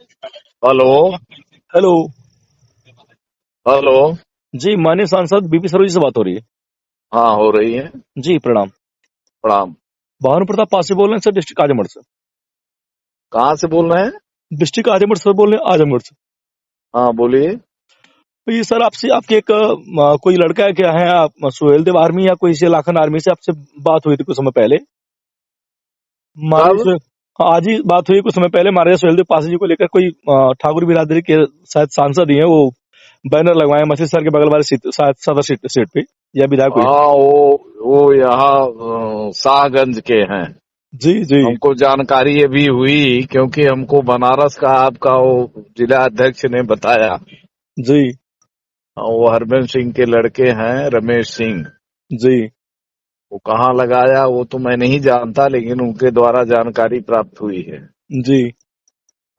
Hello. Hello. Hello. जी, माननीय सांसद BP Saroj से बात हो रही है। हाँ, हो रही है। जी, प्रणाम। प्रणाम। भानु प्रताप पासी बोल रहे हैं सर, डिस्ट्रिक्ट आजमगढ़ से। कहाँ से बोल रहे हैं? डिस्ट्रिक्ट आजमगढ़ से बोल रहे हैं, आजमगढ़ से। हाँ, बोलिए। तो ये सर आपसे आपके एक कोई लड़का है क्या है, आप सुहेल देव आर्मी या कोई से लाखन आर्मी से आपसे बात हुई थी कुछ समय पहले। माननीय कब? आज ही बात हुई कुछ समय पहले। माननीय सुहेल देव पासी जी को लेकर कोई ठाकुर बिरादरी के शायद सांसद ही है, वो बैनर लगवाए मछली शहर के बगल वाले सीट, शायद सदर सीट पे, या विधायक हुई। हाँ, वो यहाँ शाहगंज के हैं। जी जी हमको जानकारी अभी हुई क्योंकि हमको बनारस का आपका वो जिला अध्यक्ष ने बताया। जी वो हरबंस सिंह के लड़के हैं, रमेश सिंह। जी वो कहाँ लगाया वो तो मैं नहीं जानता, लेकिन उनके द्वारा जानकारी प्राप्त हुई है। जी।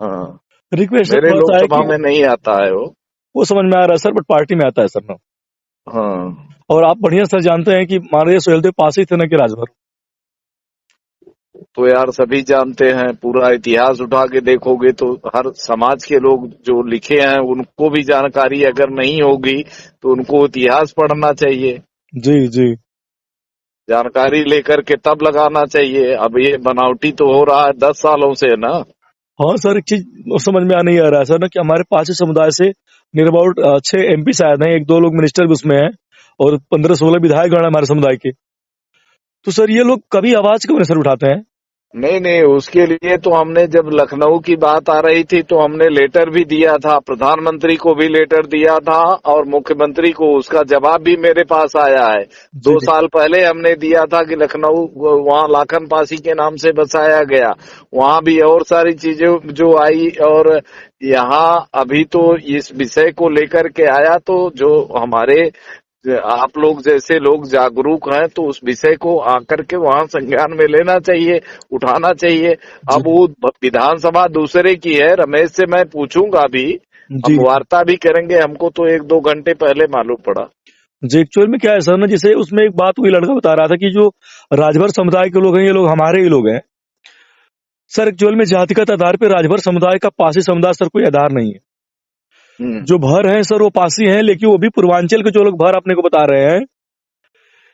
हाँ। रिक्वेस्ट सर मेरे थोड़ा सा है लोकसभा कि में नहीं आता है वो। वो समझ में आ रहा है सर, बट पार्टी में आता है सर ना। हाँ, और आप बढ़िया सर जानते हैं कि माननीय सुहेलदेव पासी थे ना कि राजभर। तो यार सभी जानते हैं। पूरा इतिहास उठा के देखोगे तो हर समाज के लोग जो लिखे हैं उनको भी जानकारी अगर नहीं होगी तो उनको इतिहास पढ़ना चाहिए। जी जी। जानकारी लेकर के तब लगाना चाहिए। अब ये बनावटी तो हो रहा है 10 सालों से ना। हाँ सर, एक चीज समझ में आ नहीं आ रहा है सर ना कि हमारे पासी समुदाय से नियर अबाउट 6 MP शायद हैं, 1-2 लोग मिनिस्टर भी उसमें हैं, और 15-16 विधायक गण हैं हमारे समुदाय के। तो सर ये लोग कभी आवाज क्यों नहीं सर उठाते हैं? नहीं नहीं, उसके लिए तो हमने जब लखनऊ की बात आ रही थी तो हमने लेटर भी दिया था, प्रधानमंत्री को भी लेटर दिया था और मुख्यमंत्री को। उसका जवाब भी मेरे पास आया है। जी 2 साल पहले हमने दिया था कि लखनऊ वहाँ लाखन पासी के नाम से बसाया गया। वहाँ भी और सारी चीजें जो आई, और यहाँ अभी तो इस विषय को लेकर के आया तो जो हमारे आप लोग जैसे लोग जागरूक हैं तो उस विषय को आकर के वहां संज्ञान में लेना चाहिए, उठाना चाहिए। जी अब वो विधानसभा दूसरे की है। रमेश से मैं पूछूंगा भी, जी हम वार्ता भी करेंगे। हमको तो 1-2 घंटे पहले मालूम पड़ा। जी। एक्चुअल में क्या है सर ना, जैसे उसमें एक बात हुई, लड़का बता रहा था कि जो राजभर समुदाय के लोग हैं, ये लोग हमारे ही लोग हैं सर। एक्चुअल में जातिगत आधार पर राजभर समुदाय का पासी समुदाय सर कोई आधार नहीं है। हम्म। जो भर हैं सर वो पासी हैं, लेकिन वो भी पूर्वांचल के जो लोग भर अपने को बता रहे हैं,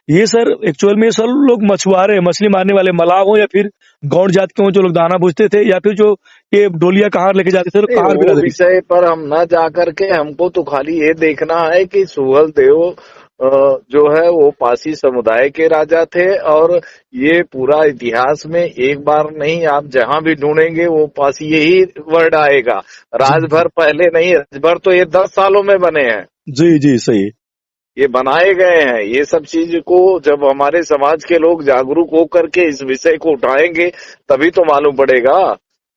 ये सर एक्चुअल में सर लोग मछुआरे, मछली मारने वाले मलाह हो, या फिर गौड़ जात के हो जो लोग दाना पूछते थे, या फिर जो ये डोलिया कहार लेके जाते थे, तो नहीं, कहार वो बिरादरी। विषय पर हम न जा करके हमको तो खाली ये देखना है कि सुहल देव जो है वो पासी समुदाय के राजा थे। और ये पूरा इतिहास में एक बार नहीं, आप जहां भी ढूंढेंगे वो पासी यही वर्ड आएगा। जी राजभर पहले नहीं, राजभर तो ये 10 सालों में बने हैं। जी जी, सही। ये बनाए गए हैं। ये सब चीज को जब हमारे समाज के लोग जागरूक होकर के इस विषय को उठाएंगे तभी तो मालूम पड़ेगा।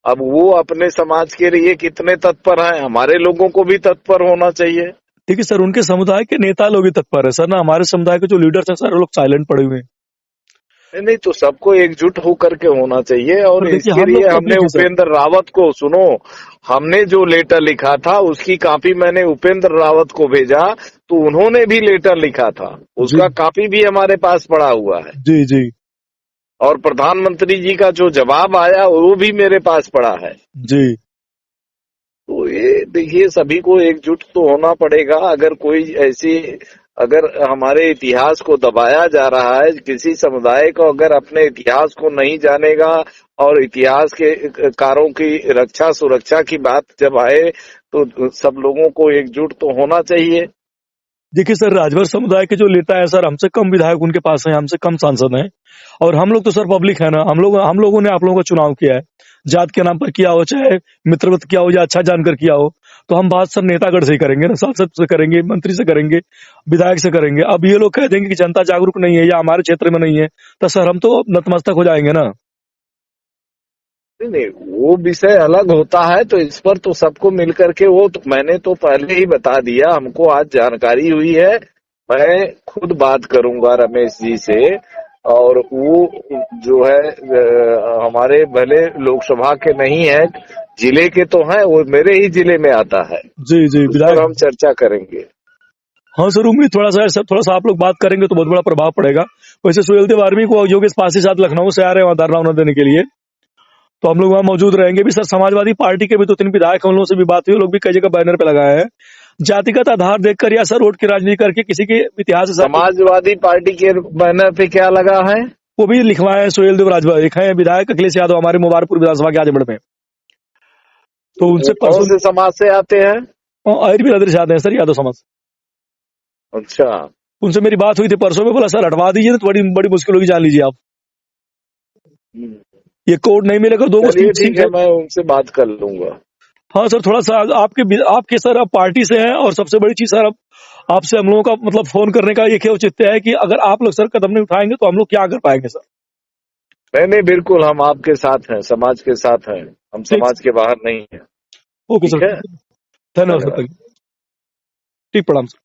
अब वो अपने समाज के लिए कितने तत्पर हैं, हमारे लोगों को भी तत्पर होना चाहिए। ठीक है सर, उनके समुदाय के नेता लोग ही तत्पर है सर ना, हमारे समुदाय के जो लीडर्स हैं सर वो लोग साइलेंट पड़े हुए हैं। नहीं नहीं, तो सबको एकजुट होकर के होना चाहिए। और सर देखिए, इसके हम लिए लोग हमने पब्लिक है सर। उपेंद्र रावत को, सुनो, हमने जो लेटर लिखा था उसकी कॉपी मैंने उपेंद्र रावत को भेजा, तो उन्होंने भी लेटर लिखा था। जी उसका कॉपी भी हमारे पास पड़ा हुआ है। जी जी और प्रधानमंत्री जी का जो जवाब आया वो भी मेरे पास पड़ा है। जी तो ये देखिए, सभी को एकजुट तो होना पड़ेगा। अगर कोई ऐसी, अगर हमारे इतिहास को दबाया जा रहा है, किसी समुदाय को अगर अपने इतिहास को नहीं जानेगा, और इतिहास के कारों की रक्षा सुरक्षा की बात जब आए तो सब लोगों को एकजुट तो होना चाहिए। देखिए सर, राजभर समुदाय के जो नेता है सर, हमसे कम विधायक उनके पास है, हमसे कम सांसद हैं। और हम लोग तो सर पब्लिक है ना, हम लोगों ने आप लोगों का चुनाव किया है, जात के नाम पर किया हो, चाहे मित्रवत किया हो या अच्छा जानकर किया हो। तो हम बात सर नेतागढ़ से ही करेंगे ना, सांसद से करेंगे, मंत्री से करेंगे, विधायक से करेंगे। अब ये लोग कह देंगे कि जनता जागरूक नहीं है या हमारे क्षेत्र में नहीं है, तो सर हम तो नतमस्तक हो जाएंगे ना। नहीं नहीं, वो विषय अलग होता है। तो इस पर तो सबको मिलकर के, वो तो मैंने तो पहले ही बता दिया, हमको आज जानकारी हुई है। मैं खुद बात करूंगा रमेश जी से। और वो जो है हमारे भले लोकसभा के नहीं है, जिले के तो हैं, वो मेरे ही जिले में आता है। जी जी, उस पर विधायक। हम चर्चा करेंगे। हाँ सर, उम्मीद थोड़ा सा है सर, थोड़ा सा आप लोग बात करेंगे तो बहुत बड़ा प्रभाव पड़ेगा। वैसे सुहेलदेव आर्मी को योगेश पासी साथ लखनऊ से आ रहे हैं वहां धरना देने के लिए। तो हम लोग वहां मौजूद रहेंगे भी। सर समाजवादी पार्टी के भी 2-3 विधायक, हम लोगों से भी बात हुई, लोग भी कई जगह बैनर पे लगाए हैं। जातिगत आधार देखकर या सर वोट की राजनीति करके किसी के इतिहास से समाजवादी पार्टी के बैनर पे क्या लगा है? वो भी लिखवाए हैं। सोहेल देव राजभर एक है विधायक अखिलेश यादव, हमारे मुबारकपुर विधानसभा के आजमगढ़ में। तो वो उनसे कौन परसों से समाज से आते हैं? और भी अदृश्य आते हैं सर, यादव समाज। अच्छा। उनसे मेरी बात हुई थी परसों में, बोला सर हटवा दीजिए तो बड़ी बड़ी मुश्किल होगी, जान लीजिए आप। हम्म। ये कोड नहीं मिलेगा, 2 चलिए ठीक सीट है, है। मैं उनसे बात कर लूंगा। हाँ सर, थोड़ा सा आपके सर आप पार्टी से हैं, और सबसे बड़ी चीज सर आपसे हम लोगों का मतलब फोन करने का ये औचित्य है कि अगर आप लोग सर कदम नहीं उठाएंगे तो हम लोग क्या कर पाएंगे सर। नहीं नहीं, बिल्कुल हम आपके साथ हैं, समाज के साथ हैं, हम ठीक समाज के बाहर नहीं हैं। ओके ठीक सर, है, धन्यवाद धन्यवाद। सर। ठीक, प्रणाम सर।